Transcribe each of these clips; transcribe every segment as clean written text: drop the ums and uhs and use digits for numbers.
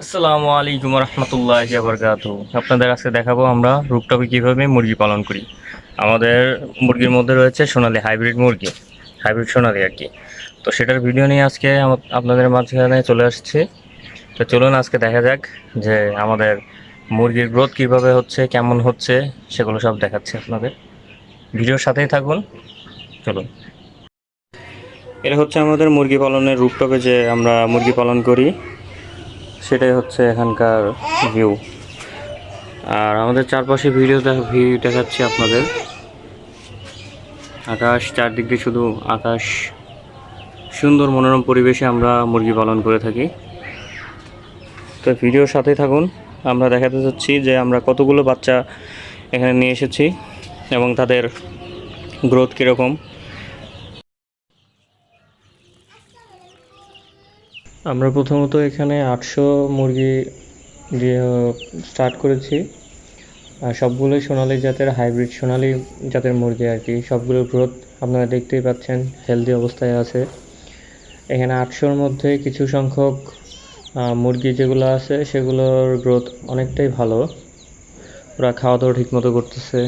আসসালামু আলাইকুম রহমতুল্লাহি বারাকাতুহু। আপনাদের আজকে দেখাবো আমরা রুপটপে কিভাবে মুরগি পালন করি। আমাদের মুরগির মধ্যে রয়েছে সোনালী হাইব্রিড মুরগি, হাইব্রিড সোনালী আর কি। তো সেটার ভিডিও নিয়ে আজকে আপনাদের মাঝখানে চলে আসছে। তো চলুন আজকে দেখা যাক যে আমাদের মুরগির গ্রোথ কিভাবে হচ্ছে, কেমন হচ্ছে, সেগুলো সব দেখাচ্ছি আপনাদের। ভিডিওর সাথেই থাকুন। চলুন। এটা হচ্ছে আমাদের মুরগি পালনের রুপটপে যে আমরা মুরগি পালন করি, সেটাই হচ্ছে এখানকার ভিউ। আর আমাদের চারপাশে ভিউ দেখাচ্ছি আপনাদের। আকাশ, চারদিক দিয়ে শুধু আকাশ, সুন্দর মনোরম পরিবেশে আমরা মুরগি পালন করে থাকি। তো ভিডিওর সাথেই থাকুন। আমরা দেখাতে চাচ্ছি যে আমরা কতগুলো বাচ্চা এখানে নিয়ে এসেছি এবং তাদের গ্রোথ কীরকম। আমরা প্রথমত এখানে 800 মুরগি দিয়ে স্টার্ট করেছি। আর সবগুলোই সোনালী জাতের, হাইব্রিড সোনালী জাতের মুরগি আর কি। সবগুলোর গ্রোথ আপনারা দেখতেই পাচ্ছেন, হেলদি অবস্থায় আছে। এখানে 800-র মধ্যে কিছু সংখ্যক মুরগি যেগুলো আছে সেগুলোর গ্রোথ অনেকটাই ভালো। ওরা খাওয়া দাওয়া ঠিকমতো করতেছে।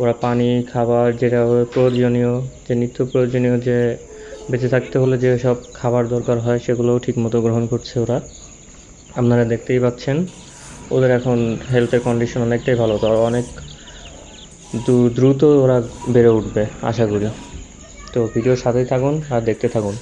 ওরা পানি, খাবার, যেটা প্রয়োজনীয়, যে নিত্য প্রয়োজনীয়, যে বেঁচে থাকতে হলে যে সব খাবার দরকার হয় সেগুলোও ঠিকমতো গ্রহণ করছে ওরা। আপনারা দেখতেই পাচ্ছেন ওদের এখন হেলথের কন্ডিশন অনেকটাই ভালো। তো অনেক দ্রুত ওরা বেড়ে উঠবে আশা করি। তো ভিডিওর সাথেই থাকুন আর দেখতে থাকুন।